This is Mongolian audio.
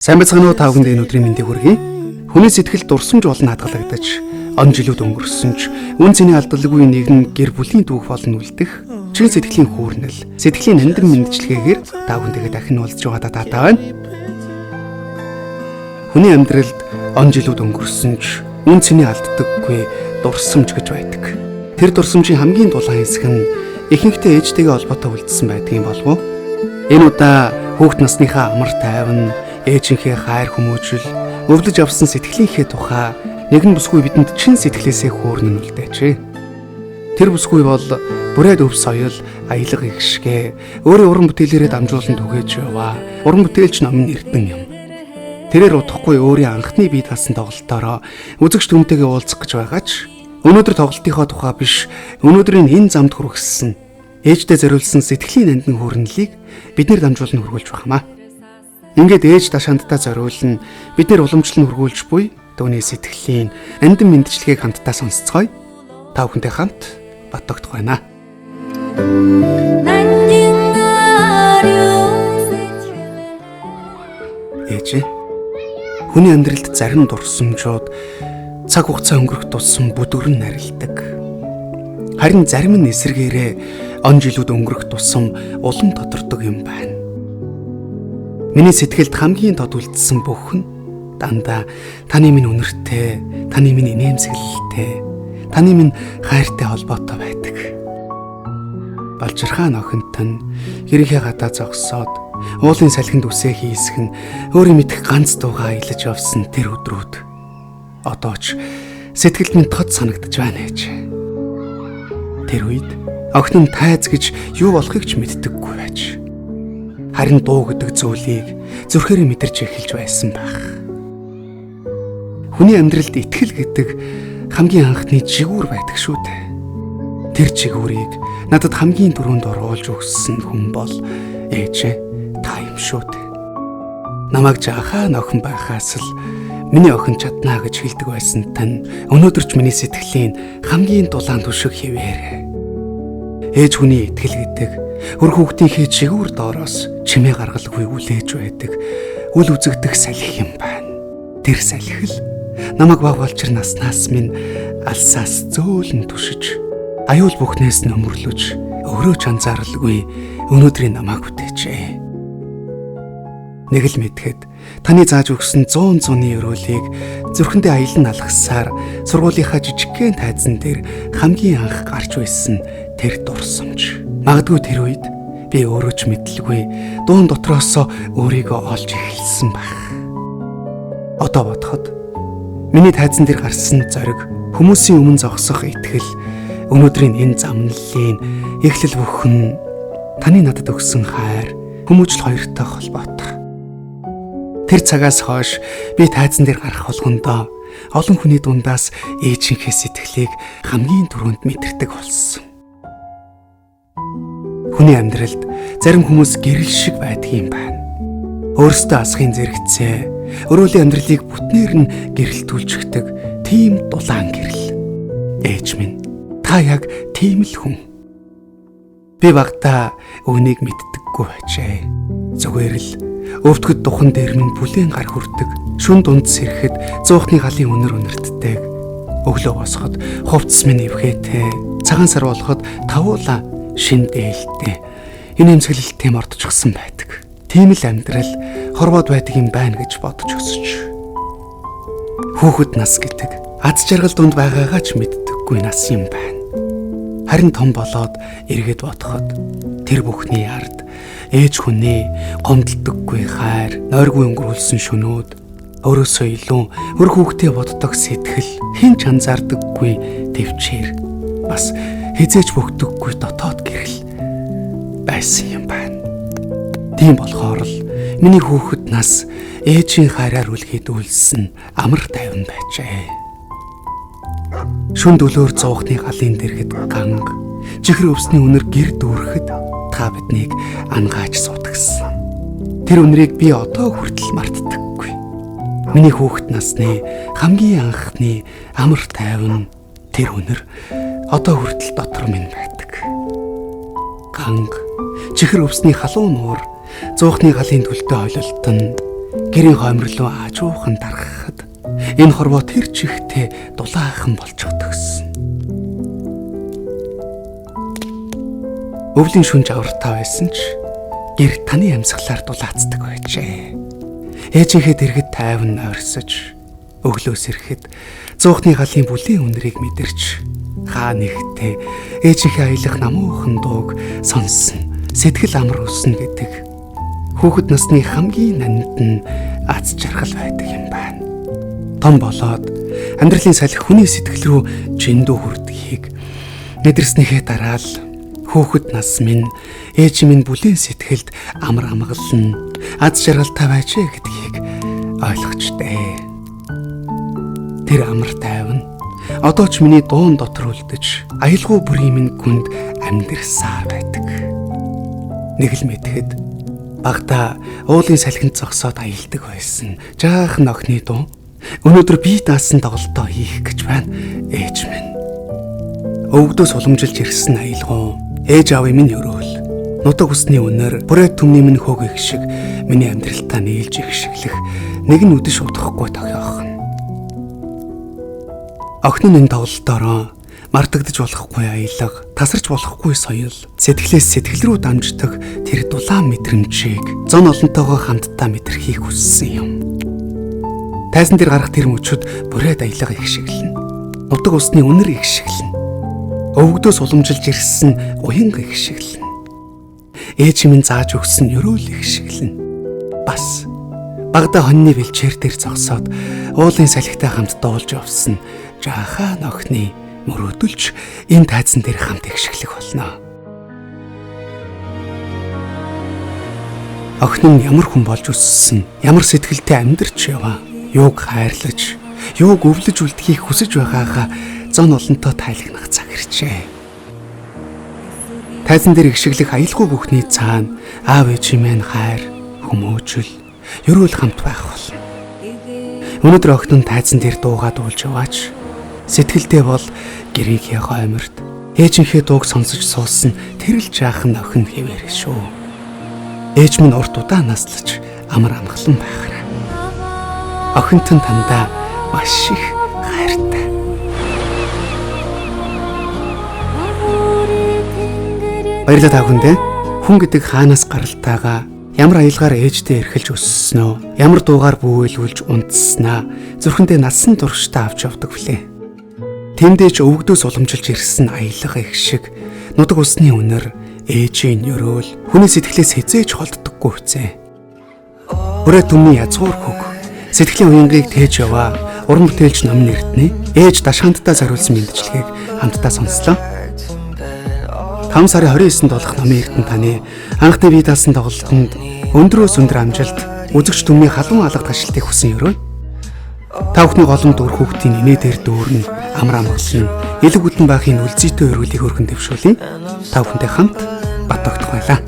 Сайн байцгаана уу та бүхэнд энэ өдрийн мэндийг хүргэе. Хүний сэтгэл дурсамж болон хадгалагдаж, он жилүүд өнгөрсөн ч үн цэний алдалгүй нэгэн гэр бүлийн дүүх болно үлдэх. Чин сэтгэлийн хүүрнэл, сэтгэлийн нандин мэндчлэгээр та бүхэндээ дахин уулзж байгаа даа байна. Хүний амьдралд он жилүүд өнгөрсөн ч үн цэний алддаггүй дурсамж гэж байдаг. Тэр дурсамжийн хамгийн дулаан хэсэг нь ихэнхдээ ээжтэйгээ холбоотой үлдсэн байдгийн болов уу? Энэ удаа хүүхэд насныхаа амар тайван ээжийнхээ хайр хүмүүжил, өвлөж авсан сэтгэлийнхээ тухай нэгэн бүсгүй бидэнд чин сэтгэлээсээ хөөрнөн үлдээжээ. Тэр бүсгүй бол бүрээд өв соёл, аялга ихшгэ, өөрийн уран бүтээлээрээ дамжуулан түгээж яваа. Уран бүтээлч номын эрдэн юм. Тэрээр удахгүй өөрийн анхны бие даасан тоглолтоороо үзэгч түнтэйгээ уулзах гэж байгаа ч өнөөдөр тоглолтынхоо тухай биш, өнөөдрийн энэ замд хүргэсэн ээждээ зориулсан сэтгэлийн нандин хөөрнөлийг биднэр дамжуулан хүргүүлж байхмаа. Ингээд ээж дашаандаа зориулна, бид нэр уламжлан хургуулж буй түүний сэтгэлийн нандин мэндчлэгийг хамтдаа сонсцгоё. Та бүхэнтэй хамт батогдох байна. Ээж, хүний амьдралд зарим дурсамжууд цаг хугацаа өнгөрөх тусам бүдгэрн нарилдаг. Харин зарим нь эсэргээрээ он жилүүд өнгөрөх тусам улам тодордог юм байна. Миний сэтгэлд хамгийн тод үлдсэн бүхэн дандаа таны минь үнэртэй, таны минь инээмсэглэлтэй, таны минь хайртай холбоотой байдаг. Балжирхаан охинт нь хэрийнхээ гадаа зогсоод уулын салхинд үсээ хийсэх нь өөрийн мэдэх ганц дуугаа аялаж явсан тэр өдрүүд одоо ч сэтгэлд минь тод санагдаж байна ээж. Тэр үед охин нь тайз гэж юу болохыг ч мэддэггүй байж харин дуу гэдэг зүйлийг зүрхээрээ мэдэрч эхэлж байсан байх. Хүний амьдралд итгэл гэдэг хамгийн анхны жигүүр байдаг шүү дээ. Тэр жигүүрийг надад хамгийн түрүүнд оруулж өгсөн хүн бол ээж та юм шүү дээ. Намайг жахаа охин байхаас л миний охин чаднаа гэж хэлдэг байсан тань өнөөдөр ч миний сэтгэлийн хамгийн дулаан түшиг хэвээрээ. Ээж хүний итгэл гэдэг өр хүүхдийнхээ жигүүр доороос чимээ гаргалгүй үлээж байдаг үл үзэгдэх салхи юм байна. Тэр салхи л намайг баг болчир наснаас минь алсаас зөөлөн түшиж аюул бүхнээс нь өмөрлөж өөрөө ч анзааралгүй өнөөдрийн намайг бүтээжээ. Нэг л мэдхэд таны зааж өгсөн 100 зууны өрөөлийг зүрхэндээ аялан алгасаар сургуулийнхаа жижигхэн тайзан дээр хамгийн анх гарч байсан тэр дурсамж. Магадгүй тэр үед би өөрөө ч мэдлгүй дуун дотроосоо өөрийгөө олж эхэлсэн байх. Одоо бодоход миний тайзан дээр гарсан зориг, хүмүүсийн өмнө зогсох итгэл, өнөөдрийн энэ замналын эхлэл бүхэн таны надад өгсөн хайр, хүмүүжил хоёртой холбоотой. Тэр цагаас хойш би тайзан дээр гарах болгондоо олон хүний дундаас ээжийнхээ сэтгэлийг хамгийн түрүүнд мэдэрдэг болсон. Хүний амьдралд зарим хүмүүс гэрэл шиг байдаг юм байна. Өөрсдөө асахын зэрэгцээ, өрөөлийн амьдралыг бүтнээр нь гэрэлтүүлчихдэг тийм дулаан гэрэл. Ээж минь, та яг тийм л хүн. Би багтаа үүнийг мэддэггүй байжээ. Зүгээр л өвдгөд духан дээр минь бүлээн гар хүрдэг, шүн дунд сэрэхэд зуухны галын үнэр үнэртдэг. Өглөө босоход хувцас минь эвхээтэй, цагаан сар болоход тавуула шин дээлтэй, инээмсэглэлтэй мордчихсан байдаг. Тийм л амьдрал хорвоод байдаг юм байна гэж бодож өсөж. Хүүхэд нас гэдэг аз жаргал дунд байгаагаа ч мэддэггүй нас юм байна. Харин том болоод эргээд бодоход тэр бүхний ард ээж хүний гомдлдоггүй хайр, нойргүй өнгөрүүлсэн шөнөөд, өөрөөсөө илүү өр хүүхдээ боддог сэтгэл, хэн ч анзаардаггүй төвчээр, бас хизээж бөгдөггүй дотоод гэрэл байсан юм байна. Тийм болохоор л миний хүүхэд нас ээжийн хайраар үлгэдүүлсэн амар тайван байжээ. Шүн дөлөөр зуухны галын дэргэд ганг, чихэр өвсний үнэр гэр дүүрэхэд та биднийг ангааж суудагсан. Тэр үнэрийг би одоо хүртэл мартдаггүй. Миний хүүхэд насны хамгийн анхны амар тайван тэр үнэр одоо хүртэл дотор минь байдаг. Ганг, чихэр өвсний халуун нуур, зуухны галын төлтөө хойлолт нь гэрийн хоймор руу аажуухан дарахад энэ хорвоо тэр чихтэй дулаахан болчиход өгсөн. Өвлийн шүнж авралтай байсан ч гэр таны амьсгалаар дулаацдаг байжээ. Ээжийнхээ дэргэд тайван ойрсож өглөөс ирэхэд зуухны галын бүлийн үнэрийг мэдэрч хаа нэгтээ ээжийнхээ аялах намуухан дууг сонсон сэтгэл амар өснө гэдэг хүүхэд насны хамгийн нандин нь аз жаргал байдаг юм байна. Том болоод амьдралын салхи хүний сэтгэл рүү жиндүү хүрдгийг мэдэрснийхээ дараа л хүүхэд нас минь ээж минь бүлийн сэтгэлд амар амгалан аз жаргалтай байжээ гэдгийг ойлгочтой. Тэр амар тайван одоо ч миний дуун дотор үлдэж аялгүй бүрийн минь гүнд амьдрсаар байдаг. Нэг л мэдэхэд багада уулын салхинд зогсоод аялдаг байсан жаахан охины дуу өнөөдөр би даасан тоглолтоо хийх гэж байна ээж минь. Өвгдөөс уламжилж ирсэн аялгуу ээж аавын минь өрөөл нутаг усны үнээр бүрээд түмний минь хөг их шиг миний амьдралтаа нийлж ихшиглэх нэг нь үдэш удахгүй тохиохно. Охин нь энэ тоглолтоороо мартагдаж болохгүй аялга, тасарч болохгүй соёл, сэтгэлээс сэтгэл рүү дамждаг тэр дулаан мэдрэмжийг зон олонтойгоо хамтдаа мэдэрхийг хүссэн юм. Тайзан дээр гарах тэр мөчөд бүрээд аялга ихшиглэн. Нутаг усны үнэр ихшиглэн. Өвгдөөс уламжилж ирсэн уян ихшиглэн. Ээж минь зааж өгсөн өрөөл ихшиглэн. Бас багада хоньны бэлчээр дээр зогсоод уулын салхитай хамт дуулж явсан жаахан охины мөрөөдөлж энэ тайзан дээр хамт ихшиглэх болно. Охин нь ямар хүн болж өссөн, ямар сэтгэлтэй амьдарч яваа, юуг хайрлаж, юуг өвлөж үлдэхийг хүсэж байгаагаа зон олонтой тайлагнах цаг иржээ. Тайзан дээр ихшиглэх аялгүй бүхний цаана аав ээжийн минь хайр, хүмүүжил, ерөөл хамт байх болно. Өнөөдөр охин нь тайзан дээр дуугаад уулж яваач сэтгэлдээ бол гэрийнхээ хойморт ээжийнхээ дууг сонсож суусан тэр л жаахан охин хэвээрээ шүү. Ээж минь урт удаа наслаж амар амгалан байхраа. Охинт нь тандаа маш их хайртай. Баярлалаа та бүхэндээ. Хүн гэдэг хаанаас гаралтайгаа ямар аялгаар ээждээ эрхэлж өсснөө, ямар дуугаар бүүэлүүлж унтснаа зүрхэндээ насан туршдаа авч явдаг вүлээ. Тэмдээч өвгдөөс уламжилж ирсэн аялга их шиг нутаг усны үнэр ээжийн өрөөл хүний сэтгэлээс хязээж холддоггүй хүзээ. Бүрээ түмний язгуур хөг сэтгэлийн уянгийг тээж яваа уран бүтээлч ном нэртний ээж дашхандтай зориулсан мэдчилгээг хамтдаа сонслоо. 5 сарын 29-нд болох номын эрдэнэ таны анхны бие даасан тоглолтод өндрөөс өндөр амжилт үзэгч түмний халуун алга ташлтыг хүсэн өрөө. Та бүхний голомт өр хүүхдийн инээ дээр дүүрэн амар амгалан элэг үтэн баахын үлзийтэй өрөөлийг өргөн дэвшүүлье. Та бүхэнтэй хамт бат тогтох байлаа.